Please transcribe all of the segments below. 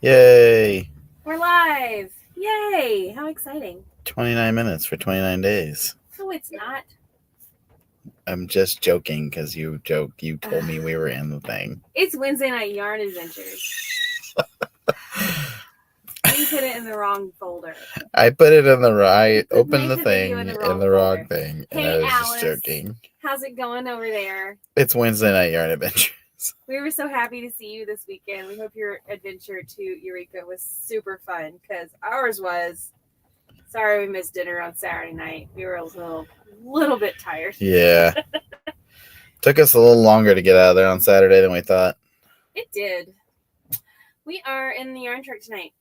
Yay! We're live! Yay! How exciting. 29 minutes for 29 days. No, it's not. I'm just joking because you told me we were in the thing. It's Wednesday Night Yarn Adventures. You put it in the wrong folder. I put it in the right. Opened the the thing video in the in wrong the wrong folder. thing, and Hey, I was Alice. just joking. How's it going over there? It's Wednesday Night Yarn Adventures. We were so happy to see you this weekend. We hope your adventure to Eureka was super fun because ours was. Sorry we missed dinner on Saturday night. We were a little bit tired. Yeah. Took us a little longer to get out of there on Saturday than we thought. It did. We are in the yarn truck tonight,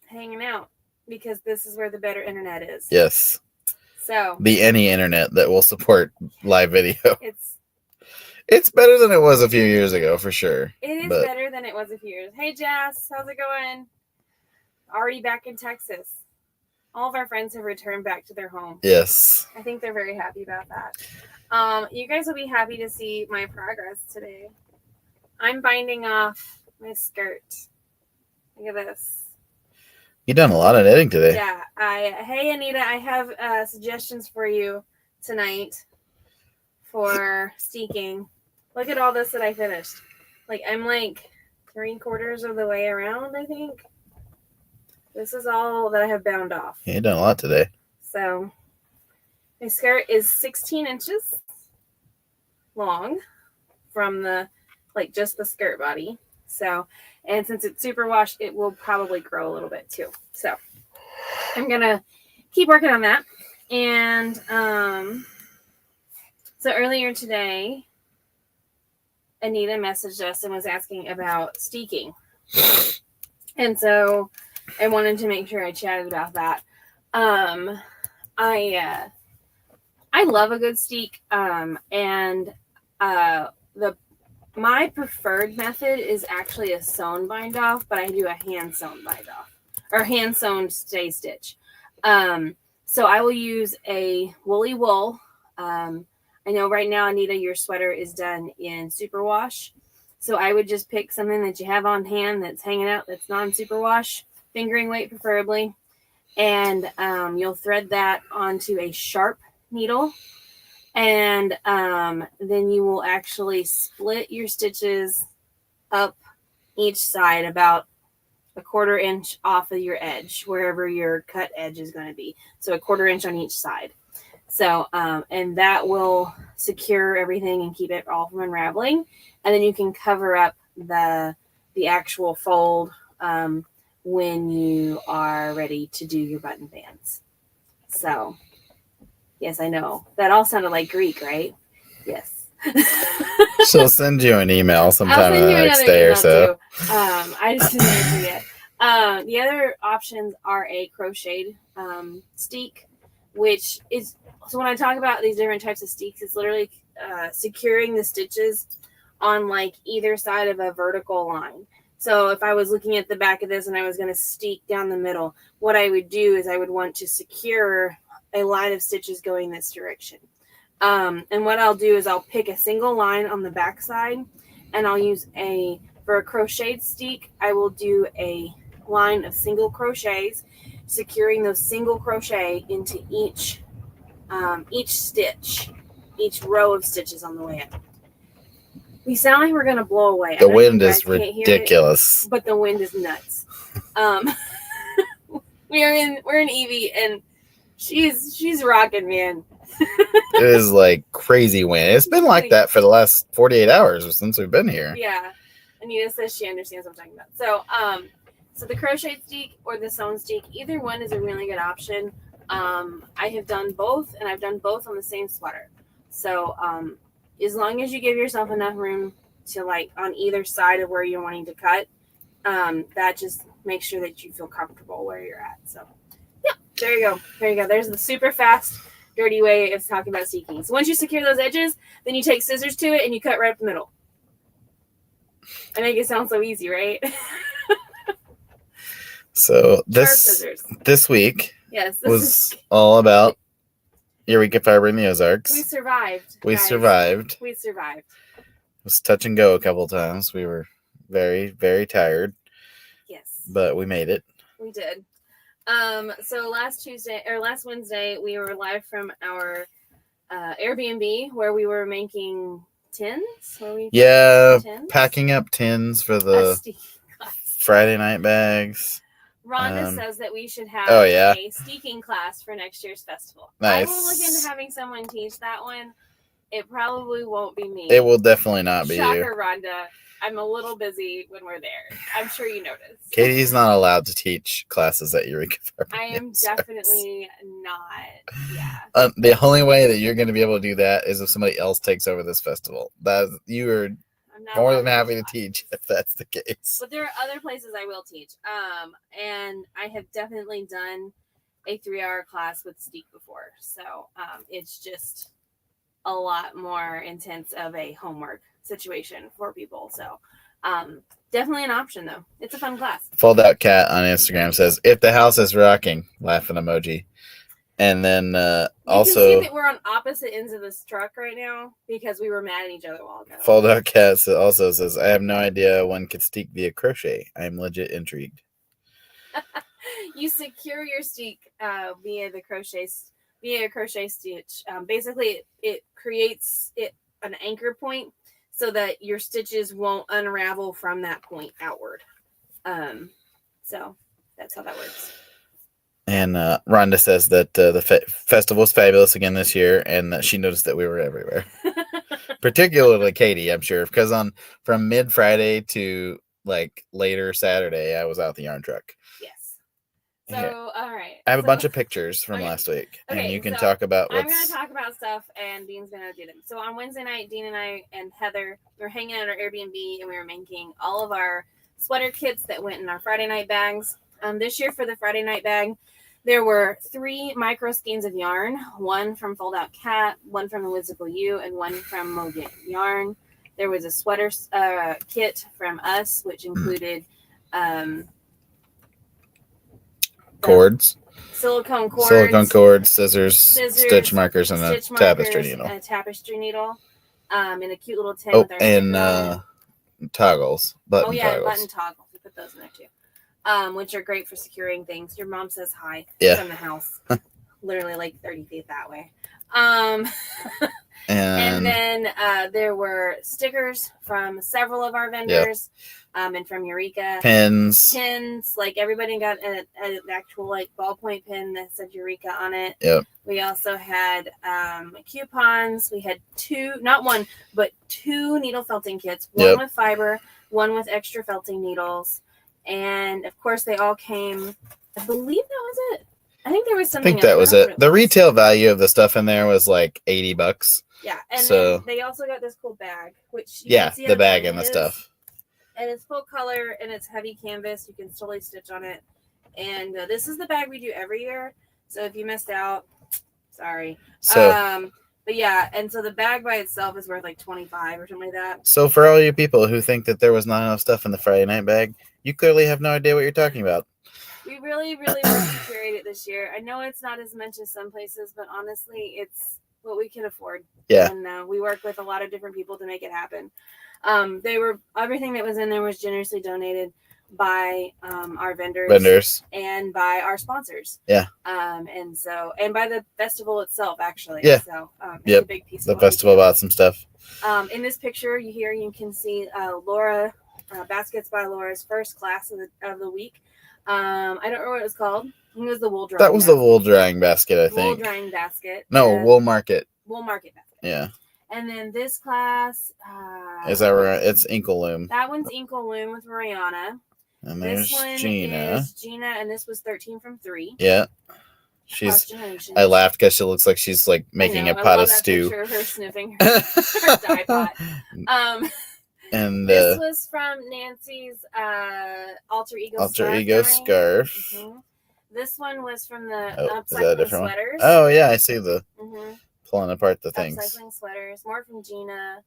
hanging out, because this is where the better internet is. Yes. So the any internet that will support live video. It's better than it was a few years ago, for sure. It is better than it was a few years. Hey, Jess, how's it going? Already back in Texas. All of our friends have returned back to their home. Yes. I think they're very happy about that. You guys will be happy to see my progress today. I'm binding off my skirt. Look at this. You've done a lot of knitting today. Yeah. Hey, Anita, I have suggestions for you tonight for steeking. Look at all this that I finished. I'm like 3/4 of the way around, I think. This is all that I have bound off. You've done a lot today. So, my skirt is 16 inches long from the, just the skirt body. So, and since it's super washed, it will probably grow a little bit too. So, I'm going to keep working on that. And, so earlier today, Anita messaged us and was asking about steeking. And so I wanted to make sure I chatted about that. I love a good steek. And my preferred method is actually a sewn bind off, but I do a hand sewn bind off or hand sewn stay stitch. So I will use a woolly wool. I know right now, Anita, your sweater is done in superwash. So I would just pick something that you have on hand that's hanging out that's non-superwash, fingering weight preferably. And you'll thread that onto a sharp needle. And then you will actually split your stitches up each side about 1/4 inch off of your edge, wherever your cut edge is going to be. So 1/4 inch on each side. So, and that will secure everything and keep it all from unraveling. And then you can cover up the actual fold when you are ready to do your button bands. So, yes, I know. That all sounded like Greek, right? Yes. She'll send you an email sometime in the next day or so. I just didn't answer yet. The other options are a crocheted steek, which is, so when I talk about these different types of steeks, it's literally securing the stitches on either side of a vertical line. So if I was looking at the back of this and I was going to steek down the middle, what I would do is I would want to secure a line of stitches going this direction. And what I'll do is I'll pick a single line on the back side, and I'll use for a crocheted steek, I will do a line of single crochets, securing those single crochet into each stitch, each row of stitches on the way up. We sound like we're going to blow away. The wind is ridiculous. But the wind is nuts. We're in Evie, and she's rocking, man. It is crazy wind. It's been like that for the last 48 hours since we've been here. Yeah. Anita says she understands what I'm talking about. So the crochet steek or the sewn steek, either one is a really good option. I have done both, and I've done both on the same sweater. So as long as you give yourself enough room to on either side of where you're wanting to cut, that just makes sure that you feel comfortable where you're at. So yeah, there you go. There's the super fast, dirty way of talking about steeking. So once you secure those edges, then you take scissors to it and you cut right up the middle. I make it sound so easy, right? So this week was all about Eureka Fiber in the Ozarks. We survived. We survived. It was touch and go a couple times. We were very, very tired. Yes. But we made it. We did. So last Wednesday, we were live from our Airbnb where we were making tins. Packing up tins for the Friday night bags. Rhonda says that we should have a steaking class for next year's festival. Nice. I will look into having someone teach that one. It probably won't be me. It will definitely not be Shocker, you. Rhonda. I'm a little busy when we're there. I'm sure you noticed. Katie's not allowed to teach classes at Eureka. I am definitely not. Yeah. The only way that you're going to be able to do that is if somebody else takes over this festival. You are more than happy to teach if that's the case. But there are other places I will teach. And I have definitely done a 3-hour class with Steak before. So it's just a lot more intense of a homework situation for people. So definitely an option though. It's a fun class. Fold Out Cat on Instagram says, if the house is rocking, laughing emoji. And then also you can see that we're on opposite ends of this truck right now because we were mad at each other a while ago. Fold Out Cat also says, I have no idea when could steak via crochet. I'm legit intrigued. You secure your steak via a crochet stitch. Basically it creates an anchor point so that your stitches won't unravel from that point outward. So that's how that works. And Rhonda says that the festival is fabulous again this year, and that she noticed that we were everywhere. Particularly Katie, I'm sure, because from mid Friday to like later Saturday, I was out the yarn truck. Yes. So, all right. I have a bunch of pictures from last week, and you can talk about I'm going to talk about stuff, and Dean's going to do them. So on Wednesday night, Dean and I and Heather were hanging out at our Airbnb, and we were making all of our sweater kits that went in our Friday night bags. This year for the Friday night bag, there were 3 micro skeins of yarn, 1 from Fold Out Cat, 1 from the Whimsical U, and 1 from Mogan Yarn. There was a sweater kit from us, which included cords, silicone cords, scissors, stitch markers, and a tapestry needle. And a tapestry needle, and a cute little tin with our and toggles, button toggles. Button toggles. We put those in there too. Which are great for securing things. Your mom says hi from the house. Literally like 30 feet that way. And then there were stickers from several of our vendors, and from Eureka. Pins. Like everybody got an actual like ballpoint pin that said Eureka on it. Yep. We also had coupons. We had 2, not 1, but 2 needle felting kits. 1 with fiber, 1 with extra felting needles. And of course, they all came. I believe that was it. I think there was something. I think that was it. The retail value of the stuff in there was like $80. Yeah, and then they also got this cool bag, which the bag and the stuff. And it's full color and it's heavy canvas. You can totally stitch on it. And this is the bag we do every year. So if you missed out, sorry. But yeah, and so the bag by itself is worth like $25 or something like that. So for all you people who think that there was not enough stuff in the Friday night bag, you clearly have no idea what you're talking about. We really, really worked to curate it this year. I know it's not as much as some places, but honestly, it's what we can afford. Yeah. And we work with a lot of different people to make it happen. Everything that was in there was generously donated by our vendors and by our sponsors. Yeah. And by the festival itself, actually. Yeah. So it's a big piece. The festival bought some stuff. In this picture, you can see Laura, Baskets by Laura's first class of the week. I don't remember what it was called. I think it was the wool drying. That was the wool drying basket, I think. Wool drying basket. No, wool market. Wool market basket. Yeah. And then this class. Is that right? It's Inkle Loom. That one's Inkle Loom with Mariana. And there's this one Gina. Is Gina, and this was 13 from 3. Yeah. I laughed because she looks like she's like making a pot of stew. Picture of her sniffing her dye pot. And this was from Nancy's alter ego scarf. Mm-hmm. This one was from the upcycling sweaters. Oh yeah, I see the pulling apart the things. Upcycling sweaters. More from Gina.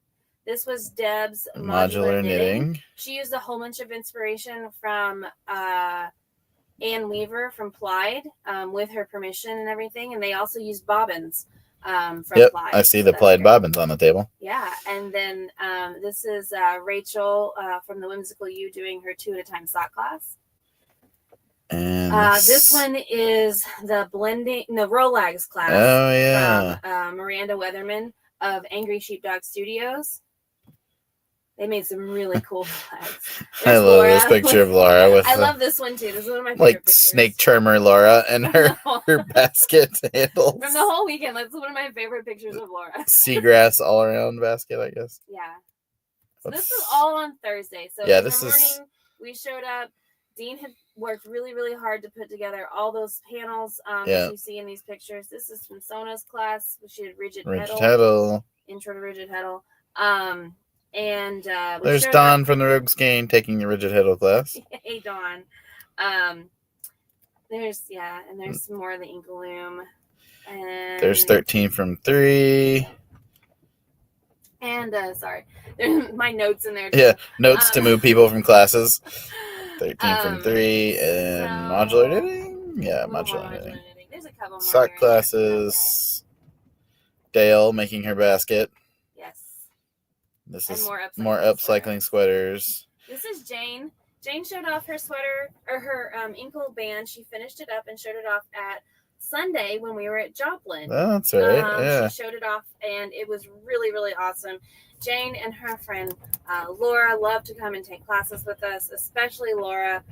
This was Deb's modular knitting. She used a whole bunch of inspiration from Ann Weaver from Plied, with her permission and everything, and they also used bobbins. From Plied. I see the Plied bobbins on the table. Yeah, and then this is Rachel from the Whimsical U doing her 2 at a time sock class. And this one is the Rolex class. Oh yeah. From Miranda Weatherman of Angry Sheepdog Studios. They made some really cool flags. I love this picture of Laura with. I love this one too. This is one of my favorite like pictures. snake charmer Laura and her basket handles. From the whole weekend, that's one of my favorite pictures of Laura. Seagrass all around basket, I guess. Yeah. So this was all on Thursday. So yeah, in the morning we showed up. Dean had worked really, really hard to put together all those panels that you see in these pictures. This is from Sona's class. She did rigid heddle. Intro to rigid heddle. And there's Dawn from the Rogues Game taking the rigid heddle class. Hey, Dawn. There's some more of the Inkaloom. And there's 13 from 3. And sorry, there's my notes in there too. Yeah, notes to move people from classes. 13 from 3 and modular knitting. Yeah, modular knitting. There's a couple more. Sock classes. Dale making her basket. Yes. This is more upcycling sweaters. This is Jane. Jane showed off her sweater or her Inkle band. She finished it up and showed it off at Sunday when we were at Joplin. Oh, that's right. Yeah. She showed it off and it was really, really awesome. Jane and her friend Laura love to come and take classes with us, especially Laura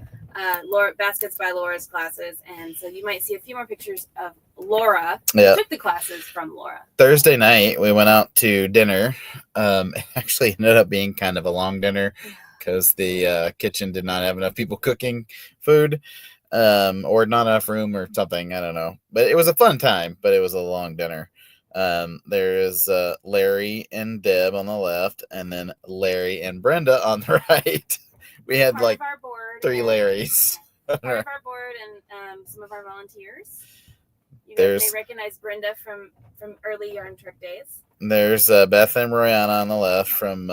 Baskets by Laura's classes. And so you might see a few more pictures of Laura. Yeah. Took the classes from Laura. Thursday night, we went out to dinner. It actually ended up being kind of a long dinner because the kitchen did not have enough people cooking food. Or not enough room or something. I don't know. But it was a fun time, but it was a long dinner. There is Larry and Deb on the left, and then Larry and Brenda on the right. We had like 3 Larrys. Part of our board and some of our volunteers. They recognize Brenda from early yarn trip days. There's Beth and Royanna on the left from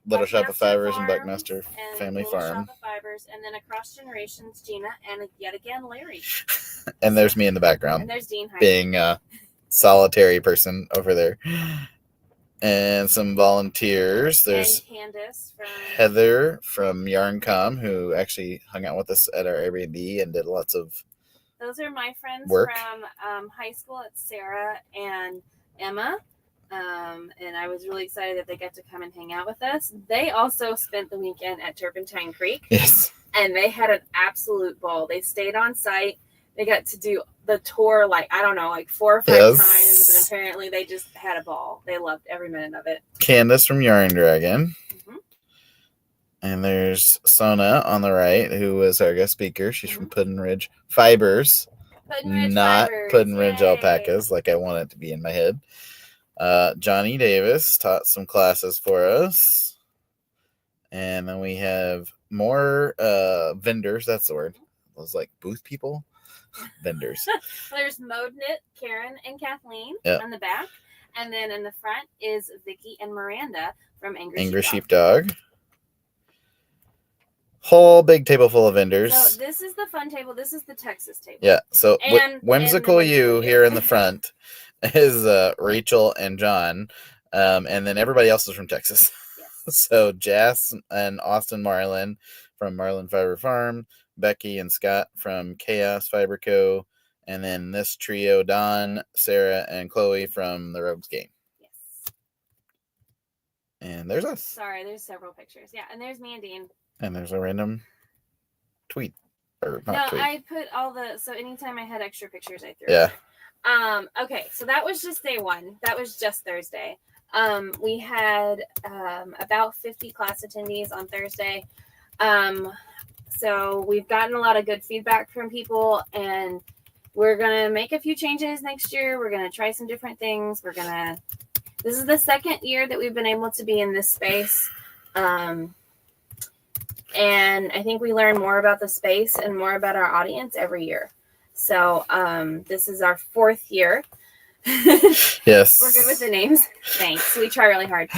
Little Shop of Fibers and Buckmaster Family Farm. Shop of Fibers, and then across generations, Gina, and yet again Larry. And there's me in the background. And there's Dean being a solitary person over there. And some volunteers. There's Candace Heather from YarnCom, who actually hung out with us at our Airbnb and did lots of. Those are my friends work. From high school. It's Sarah and Emma. And I was really excited that they got to come and hang out with us. They also spent the weekend at Turpentine Creek. Yes. And they had an absolute ball. They stayed on site. They got to do the tour, 4 or 5 times. And apparently they just had a ball. They loved every minute of it. Candace from Yarn Dragon. Mm-hmm. And there's Sona on the right, who was our guest speaker. She's from Puddin' Ridge Fibers. Not Puddin' Ridge Alpacas, like I want it to be in my head. Johnny Davis taught some classes for us. And then we have more vendors. That's the word. Those like booth people. Vendors. There's Mode Knit, Karen and Kathleen on the back. And then in the front is Vicky and Miranda from Angry Sheepdog. Whole big table full of vendors. So this is the fun table. This is the Texas table. Yeah. So Whimsical You here in the front is Rachel and John. And then everybody else is from Texas. Yes. So Jas and Austin Marlin from Marlin Fiber Farm. Becky and Scott from Chaos Fiber Co. And then this trio, Don, Sarah, and Chloe from the Rogues Game. Yes. And there's us. Sorry, there's several pictures. Yeah, and there's me and Dean. And there's a random tweet. Or not tweet. I put so anytime I had extra pictures, I threw it. Okay, so that was just day 1. That was just Thursday. We had about 50 class attendees on Thursday. So we've gotten a lot of good feedback from people, and we're going to make a few changes next year. We're going to try some different things. This is the second year that we've been able to be in this space. And I think we learn more about the space and more about our audience every year. So this is our 4th year. Yes. We're good with the names. Thanks. We try really hard.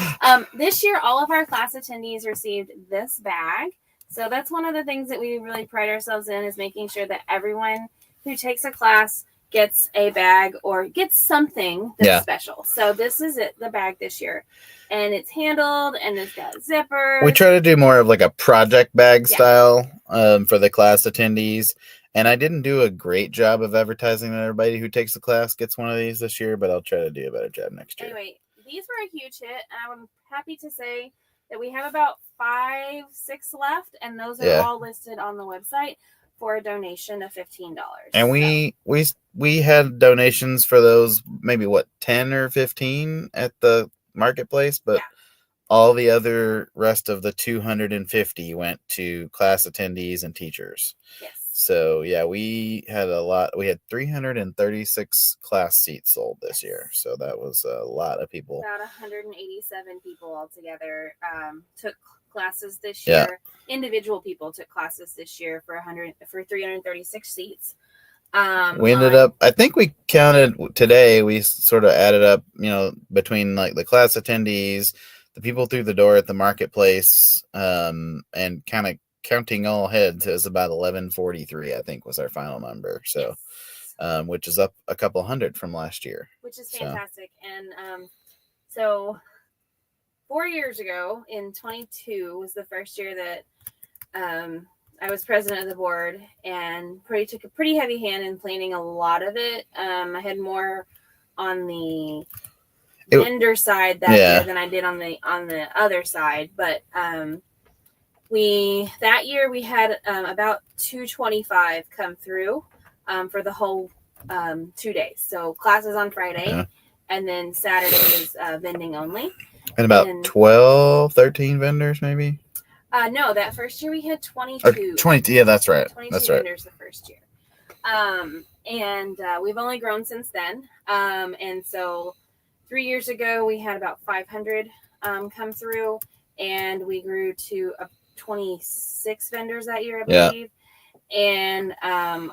This year, all of our class attendees received this bag. So that's one of the things that we really pride ourselves in, is making sure that everyone who takes a class gets a bag or gets something that's special. So this is the bag this year. And it's handled and it's got zippers. We try to do more of like a project bag style for the class attendees. And I didn't do a great job of advertising that everybody who takes the class gets one of these this year, but I'll try to do a better job next year. Anyway, these were a huge hit, and I'm happy to say that we have about 5, 6 left, and those are all listed on the website for a donation of $15. And we had donations for those, maybe 10 or 15 at the marketplace, but all the other rest of the 250 went to class attendees and teachers. Yes. So we had a lot. We had 336 class seats sold this year. So that was a lot of people. About 187 people altogether took classes this year. Individual people took classes this year for 336 seats. We ended up, I think we counted today, we sort of added up, between like the class attendees, the people through the door at the marketplace, and kind of counting all heads, it was about 1143, I think was our final number. So, which is up a couple hundred from last year. Which is fantastic. And so 4 years ago in 22 was the first year that I was president of the board, and took a pretty heavy hand in planning a lot of it. I had more on the vendor side that year than I did on the other side, but that year we had about 225 come through for the whole 2 days. So classes on Friday, and then Saturday is vending only. And about 12, 13 vendors maybe? No, that first year we had 22. 22, yeah, that's right. 22 vendors the first year. And we've only grown since then. And so 3 years ago, we had about 500 come through, and we grew to 26 vendors that year, I believe. And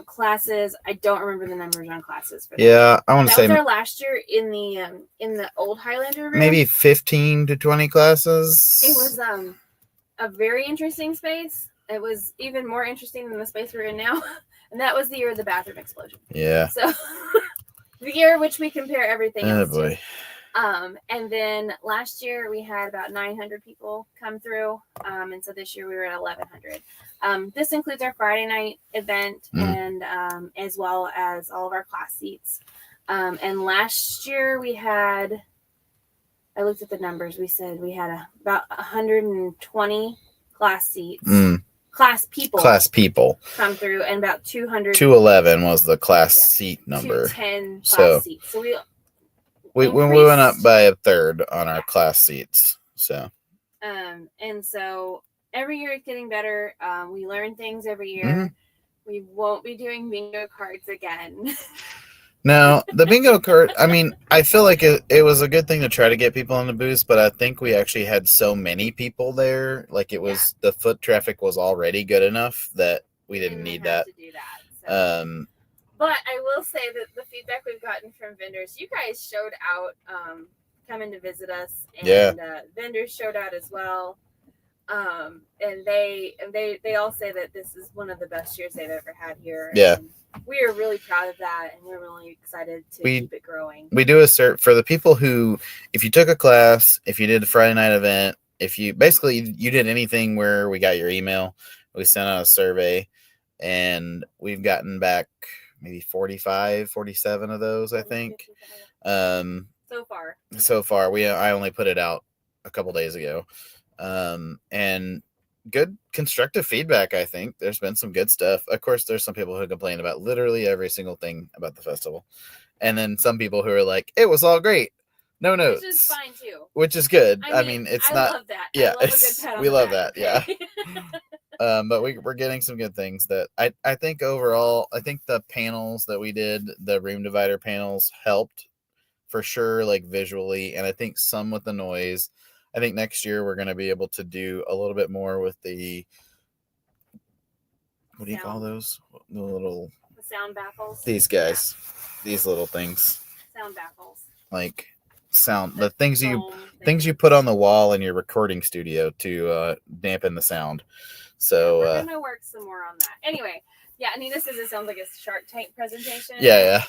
classes, I don't remember the numbers on classes for that. Yeah, I want to say that was our last year in the old Highlander room. Maybe 15 to 20 classes. It was a very interesting space. It was even more interesting than the space we're in now. And that was the year of the bathroom explosion. Yeah. So the year which we compare everything else to. And then last year we had about 900 people come through. And so this year we were at 1,100. This includes our Friday night event and as well as all of our class seats. And last year we had, I looked at the numbers. We said we had about 120 class seats. Class people come through, and about 200. 211 was the class seat number. 210 class seats. So we went up by a third on our class seats. So. And so every year it's getting better. We learn things every year. We won't be doing bingo cards again. No, the bingo card, I mean, I feel like it was a good thing to try to get people in the booths, but I think we actually had so many people there. Like it was, the foot traffic was already good enough that we didn't need that. To do that. So. But I will say that the feedback we've gotten from vendors, you guys showed out coming to visit us, and vendors showed out as well. And they all say that this is one of the best years they've ever had here. Yeah. And we are really proud of that, and we're really excited to keep it growing. We do a cert for the people who, if you took a class, if you did a Friday night event, if you did anything where we got your email, we sent out a survey, and we've gotten back maybe 45, 47 of those, I think. So far. I only put it out a couple days ago. And good constructive feedback. I think there's been some good stuff. Of course, there's some people who complain about literally every single thing about the festival, and then some people who are like, it was all great, no notes, which is fine too, which is good. I mean it's I not love that. Yeah, I love a good pat on we the love back, that. okay? Yeah. But we're getting some good things that I think overall, I think the panels that we did, the room divider panels, helped for sure, like visually, and I think some with the noise. I think next year we're going to be able to do a little bit more with the, what do you call those? The sound baffles. These guys, these little things. Sound baffles. Like the things you put on the wall in your recording studio to dampen the sound. So we're going to work some more on that. Anyway, Anita says it sounds like a Shark Tank presentation. Yeah.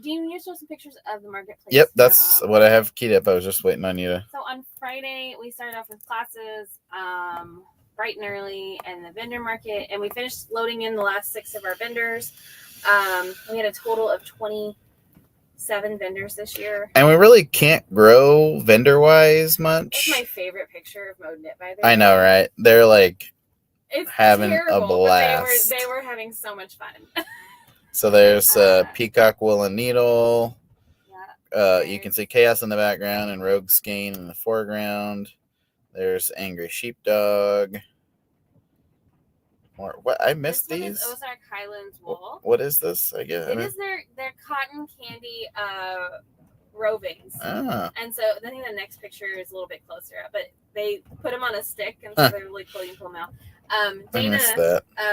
Do you need to show some pictures of the marketplace? Yep, that's what I have keyed up. I was just waiting on you to. So on Friday, we started off with classes. bright and early, and the vendor market. And we finished loading in the last 6 of our vendors. We had a total of 27 vendors this year. And we really can't grow vendor-wise much. That's my favorite picture of Mode Knit, by the way. I know, right? They're like it's having terrible, a blast. But they were having so much fun. So there's Peacock Wool and Needle. Yeah. You can see Chaos in the background and Rogue Skein in the foreground. There's Angry Sheepdog. More. What? I missed this these. One is Ozark Highlands Wool. What is this? I guess it is their cotton candy rovings. Ah. And so I think the next picture is a little bit closer up, but they put them on a stick, and so they're really cool. You can pull them out. Dana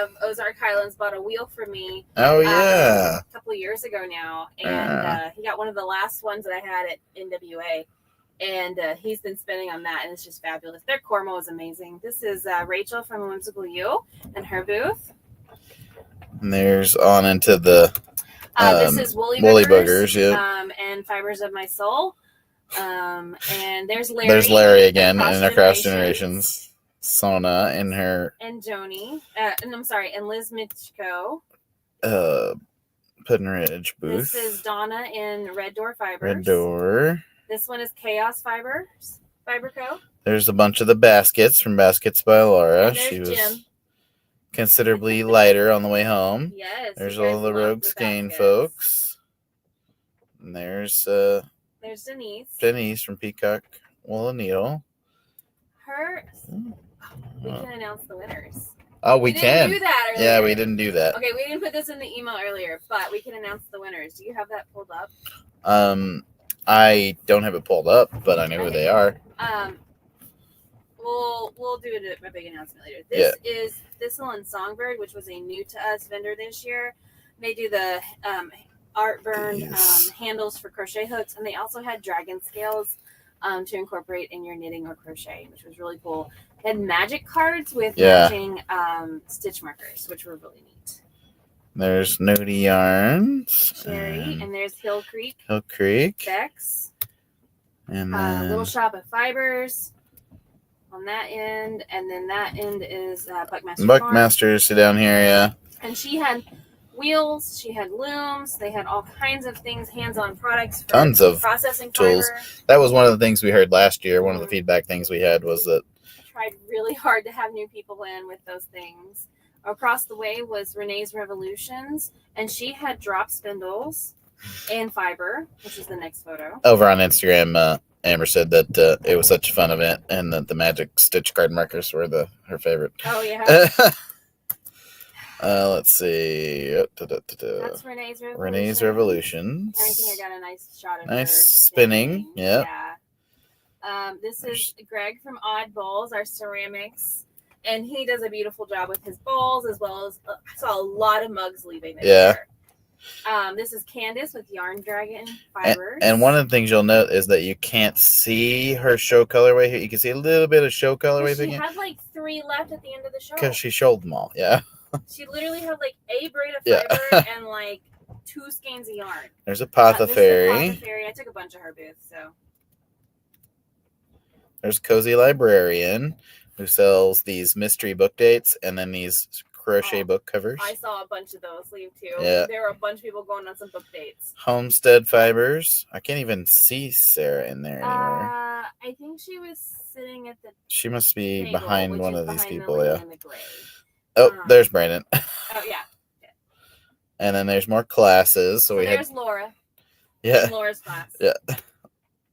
of Ozark Highlands bought a wheel for me. Oh yeah, a couple of years ago now, and he got one of the last ones that I had at NWA, and he's been spending on that, and it's just fabulous. Their Cormo is amazing. This is Rachel from Whimsical You and her booth. And there's on into the this is Woolly Boogers, yeah. And Fibers of My Soul. And there's Larry. There's Larry again in Across Generations. Sona and her and Joni, and I'm sorry, and Liz Mitchko. Puddin' Ridge booth. This is Donna in Red Door Fibers. Red Door. This one is Chaos Fibers, Fiber Co. There's a bunch of the baskets from Baskets by Laura. She was Jim. Considerably lighter on the way home. Yes. There's all the Rogue Skein folks. And there's Denise. Denise from Peacock Wool and Needle. We can announce the winners. Oh, we can. Didn't do that earlier. Yeah, we didn't do that. Okay, we didn't put this in the email earlier, but we can announce the winners. Do you have that pulled up? I don't have it pulled up, but I know who they are. We'll do a big announcement later. This is Thistle and Songbird, which was a new to us vendor this year. They do the art burned handles for crochet hooks, and they also had dragon scales to incorporate in your knitting or crochet, which was really cool. They had magic cards with matching stitch markers, which were really neat. There's Nody Yarns. Cherry, and there's Hill Creek. Bex. And then Little Shop of Fibers on that end, and then that end is Buckmaster's down here, yeah. And she had wheels, she had looms, they had all kinds of things, hands-on products for tons of processing tools. fiber. That was one of the things we heard last year. One of the feedback things we had was that I tried really hard to have new people in with those things. Across the way was Renee's Revolutions, and she had drop spindles and fiber, which is the next photo. Over on Instagram, Amber said that it was such a fun event, and that the magic stitch card markers were her favorite. Oh yeah. Let's see. That's Renee's Revolutions. Renee's Revolutions. I think I got a nice shot of nice her spinning. Yeah. This is Greg from Odd Bowls, our ceramics, and he does a beautiful job with his bowls, as well as I saw a lot of mugs leaving this year. This is Candace with Yarn Dragon Fibers. And one of the things you'll note is that you can't see her show colorway here. You can see a little bit of show colorway. She had like 3 left at the end of the show. Because she showed them all, yeah. She literally had like a braid of fiber and like 2 skeins of yarn. There's Apothecary. I took a bunch of her booths, so. There's Cozy Librarian, who sells these mystery book dates and then these crochet book covers. I saw a bunch of those leave too. Yeah. There were a bunch of people going on some book dates. Homestead Fibers. I can't even see Sarah in there anymore. I think she was sitting at the She must be table, behind one of these people, yeah. The gray. Oh, there's Brandon. Oh, yeah. And then there's more classes. So there's Laura. Yeah. And Laura's class. Yeah.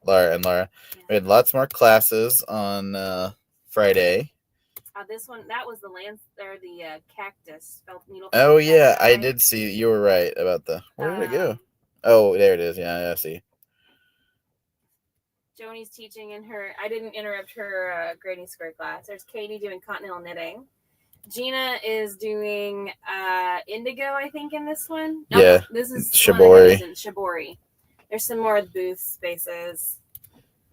Laura. Yeah. We had lots more classes on Friday. This one, that was the cactus felt needle. Oh, yeah. I did see. You were right about where did it go? Oh, there it is. Yeah, I see. Joni's teaching in her, I didn't interrupt her grading square class. There's Katie doing continental knitting. Gina is doing indigo, I think, in this one. No, this is Shibori. There's some more booth spaces.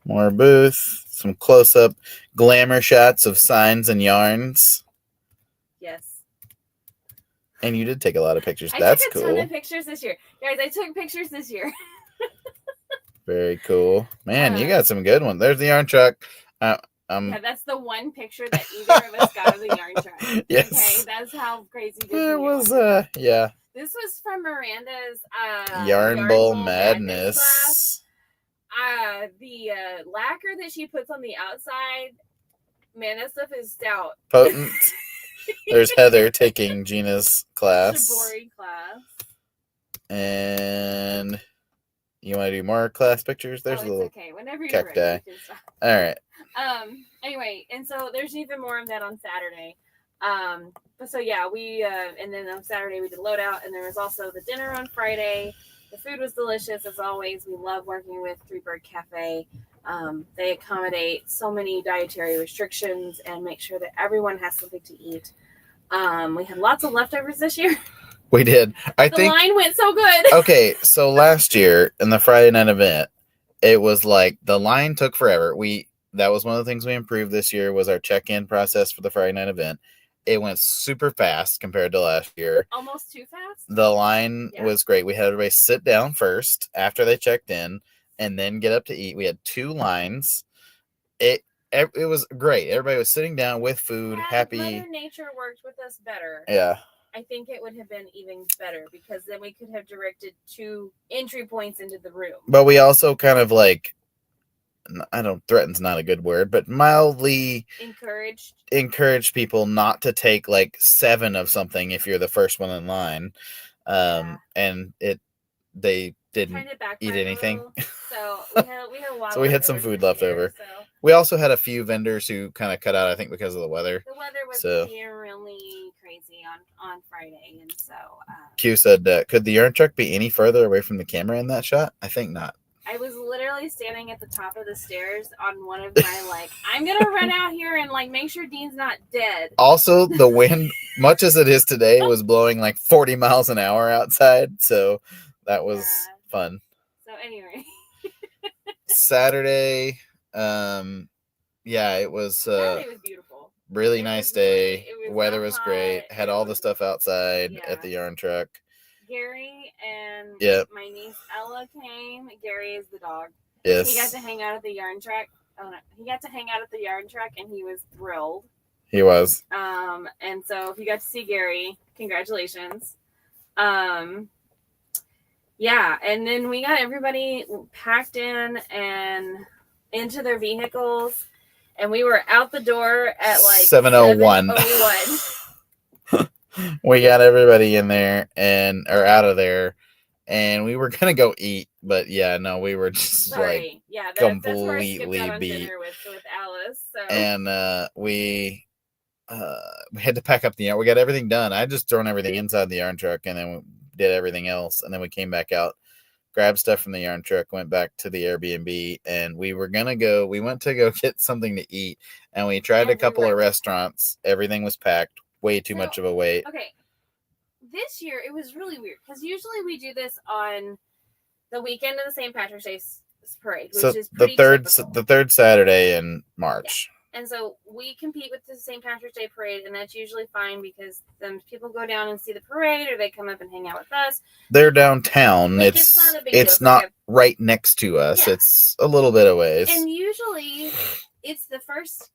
More booth, some close-up glamour shots of signs and yarns. Yes. And you did take a lot of pictures. That's cool. I took a ton of pictures this year. Guys, I took pictures this year. Very cool. Man, you got some good ones. There's the yarn truck. Yeah, that's the one picture that either of us got of the yarn truck. Yes. Okay, that's how crazy Disney it was. This was from Miranda's Yarn Bowl Madness Madness. class. The lacquer that she puts on the outside, man, that stuff is stout. Potent. There's Heather taking Gina's class. Shibori class. And you want to do more class pictures? There's a little okay. Whenever you're cacti. ready, you can stop. All right. Anyway, and so there's even more of that on Saturday. But so yeah, we and then on Saturday we did loadout, and there was also the dinner on Friday. The food was delicious as always. We love working with Three Bird Cafe. They accommodate so many dietary restrictions and make sure that everyone has something to eat. We had lots of leftovers this year. We did. I think the line went so good. Okay, so last year in the Friday night event, it was like the line took forever. That was one of the things we improved this year was our check-in process for the Friday night event. It went super fast compared to last year. Almost too fast? The line was great. We had everybody sit down first after they checked in and then get up to eat. We had 2 lines. It was great. Everybody was sitting down with food, happy. Mother Nature worked with us better. Yeah. I think it would have been even better because then we could have directed 2 entry points into the room. But we also kind of threaten's not a good word, but mildly encouraged people not to take 7 of something if you're the first one in line. And they didn't eat anything. So we had a lot. So we had some food left over. So. We also had a few vendors who kind of cut out, I think, because of the weather. The weather was being really crazy on Friday, and so. Q said, "Could the yarn truck be any further away from the camera in that shot?" I think not. I was literally standing at the top of the stairs on one of my I'm gonna run out here and make sure Dean's not dead. Also, the wind, much as it is today, was blowing 40 miles an hour outside, so that was fun. So anyway, Saturday, it was. Saturday was beautiful. Really nice day. Weather was great. Had all the stuff outside at the yarn truck. Gary and my niece Ella came. Gary is the dog. Yes. He got to hang out at the yarn truck. Oh no, he got to hang out at the yarn truck, and he was thrilled. He was. And so if you got to see Gary, congratulations. Yeah, and then we got everybody packed in and into their vehicles, and we were out the door at 7:01. We got everybody in there or out of there, and we were gonna go eat, but we were just completely beat with Alice. So. And we had to pack up the yarn. We got everything done. I just thrown everything inside the yarn truck, and then we did everything else, and then we came back out, grabbed stuff from the yarn truck, went back to the Airbnb, and we went to go get something to eat, and we tried a couple of restaurants. Everything was packed. Way too much of a wait. Okay. This year, it was really weird because usually we do this on the weekend of the St. Patrick's Day parade, which is pretty typical. The third Saturday in March. Yeah. And so we compete with the St. Patrick's Day parade, and that's usually fine because then people go down and see the parade, or they come up and hang out with us. They're downtown. It's not right next to us. Yeah. It's a little bit of ways. And usually, it's the first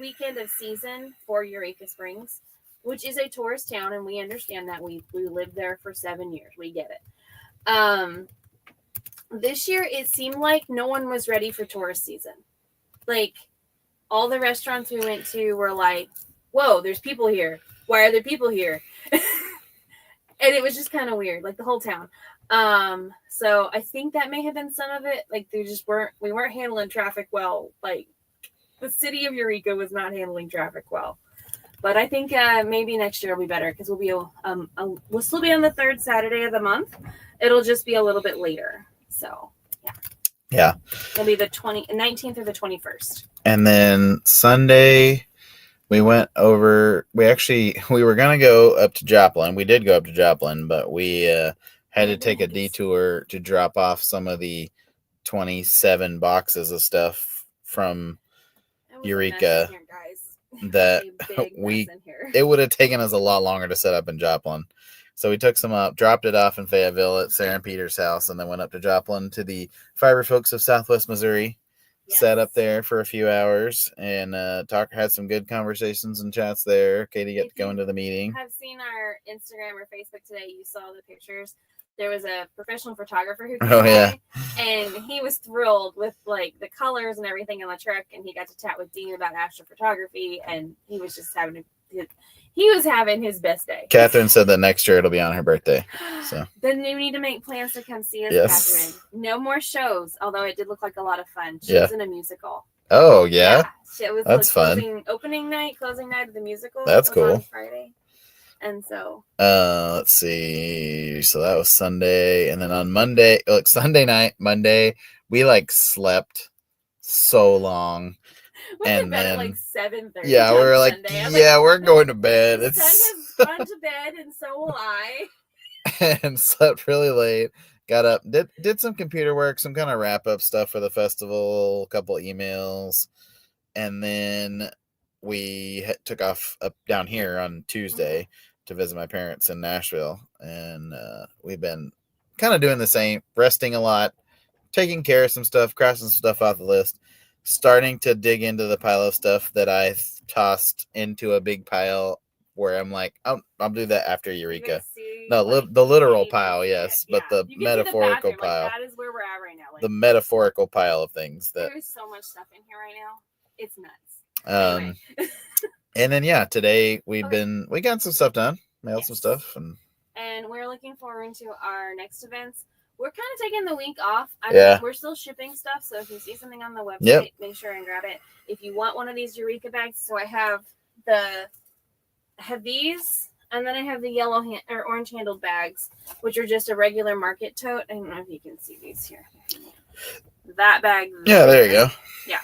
weekend of season for Eureka Springs, which is a tourist town, and we understand that. We lived there for 7 years. We get it. This year, it seemed like no one was ready for tourist season. All the restaurants we went to were whoa, there's people here. Why are there people here? And it was just kind of weird, the whole town. So I think that may have been some of it. We weren't handling traffic well. The city of Eureka was not handling traffic well. But I think maybe next year will be better because we'll still be on the 3rd Saturday of the month. It'll just be a little bit later. So, yeah. Yeah. It'll be the 19th or the 21st. And then Sunday, we went over. We were going to go up to Joplin. We did go up to Joplin, but we had to take a detour to drop off some of the 27 boxes of stuff from Eureka. That it would have taken us a lot longer to set up in Joplin. So we took some up, dropped it off in Fayetteville at Sarah and Peter's house, and then went up to Joplin to the Fiber Folks of Southwest Missouri. sat up there for a few hours and had some good conversations and chats there. Katie got to go into the meeting. Have seen our Instagram or Facebook today, you saw the pictures. There was a professional photographer who came by, and he was thrilled with like the colors and everything on the truck, and he got to chat with Dean about astrophotography, and he was just having his best day. Catherine said that next year it'll be on her birthday. So then you need to make plans to come see us, yes. Catherine. No more shows, although it did look like a lot of fun. She was in a musical. Oh yeah, it was that's fun. Opening night, closing night of the musical. That's cool. On Friday. And so let's see. So that was Sunday, and then on Monday, like Sunday night, Monday, we like slept so long. We went to bed at like 7:30. Yeah, we were like, we're going to bed. The son has gone to bed, and so will I. And slept really late. Got up, did some computer work, some kind of wrap up stuff for the festival, a couple emails, and then we took off up down here on Tuesday to visit my parents in Nashville, and we've been kind of doing the same, resting a lot, taking care of some stuff, crossing some stuff off the list, starting to dig into the pile of stuff that I tossed into a big pile where I'm like, I'll do that after Eureka. No, the literal pile, yes, but the metaphorical pile. Like, that is where we're at right now. Like, the metaphorical pile of things. There's so much stuff in here right now. It's nuts. Anyway. And then we got some stuff done, mailed some stuff, and we're looking forward to our next events. We're kind of taking the week off. We're still shipping stuff, so if you see something on the website, make sure and grab it. If you want one of these Eureka bags, so I have these, and then I have the yellow or orange handled bags, which are just a regular market tote. I don't know if you can see these here. That bag. Yeah, there you go. Yeah.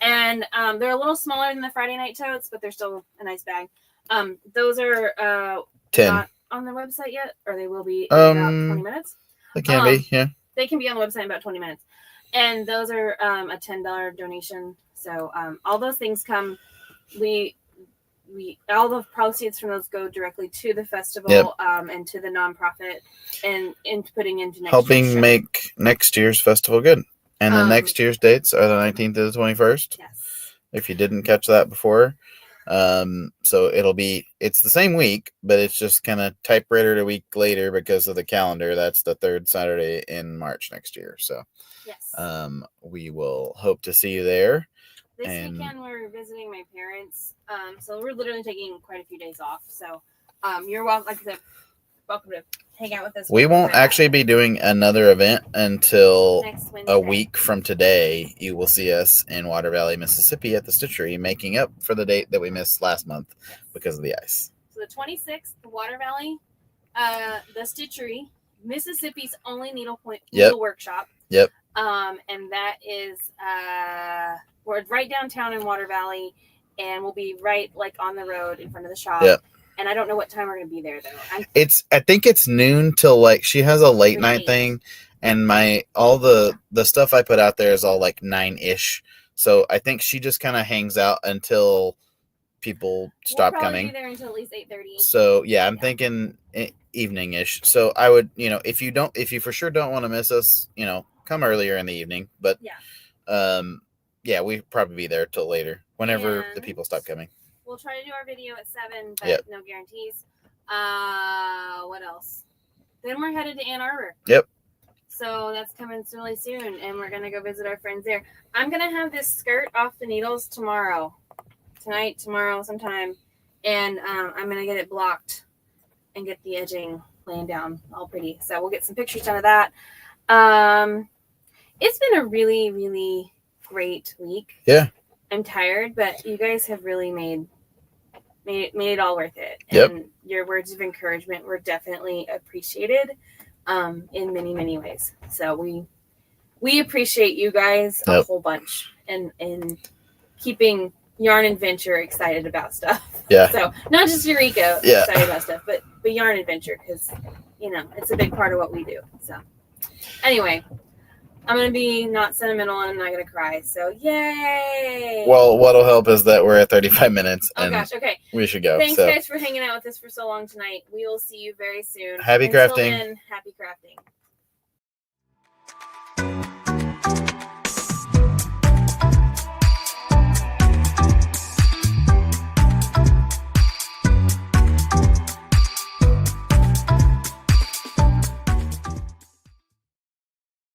And they're a little smaller than the Friday night totes, but they're still a nice bag. Those are 10. Not on the website yet, or they will be in about 20 minutes. They can be, yeah. They can be on the website in about 20 minutes. And those are a $10 donation. So all those things come. All the proceeds from those go directly to the festival and to the nonprofit and putting into helping make next year's festival good. And the next year's dates are the 19th to the 21st. Yes. If you didn't catch that before. So it's the same week, but it's just kind of typewritten a week later because of the calendar. That's the third Saturday in March next year. So we will hope to see you there. This weekend we're visiting my parents. So we're literally taking quite a few days off. So you're welcome, like I said, welcome to hang out with us. We won't actually be doing another event until a week from today. You will see us in Water Valley, Mississippi at the Stitchery, making up for the date that we missed last month because of the ice. So the 26th, the Water Valley, the Stitchery, Mississippi's only needle workshop. Yep. And that is we're right downtown in Water Valley, and we'll be right like on the road in front of the shop. Yep. And I don't know what time we're going to be there, though. I think it's noon till like she has a late night thing, and all the stuff I put out there is all like 9-ish. So I think she just kind of hangs out until people stop coming. We'll probably be there until at least 8:30. So yeah, I'm thinking evening-ish. So I would, if you for sure don't want to miss us, come earlier in the evening. But we'd probably be there till later, whenever the people stop coming. We'll try to do our video at 7, but no guarantees. What else? Then we're headed to Ann Arbor. Yep. So that's coming really soon, and we're going to go visit our friends there. I'm going to have this skirt off the needles tomorrow, sometime, and I'm going to get it blocked and get the edging laying down all pretty. So we'll get some pictures done of that. It's been a really, really great week. Yeah. I'm tired, but you guys have really made it all worth it. Yep. And your words of encouragement were definitely appreciated in many, many ways. So we appreciate you guys a whole bunch and keeping Yarn Adventure excited about stuff. Yeah. So not just Eureka excited about stuff, but Yarn Adventure, because it's a big part of what we do. So anyway, I'm going to be not sentimental and I'm not going to cry. So, yay! Well, what'll help is that we're at 35 minutes. Oh, gosh. Okay. We should go. Thanks, guys, for hanging out with us for so long tonight. We will see you very soon. Happy crafting. Until then, happy crafting.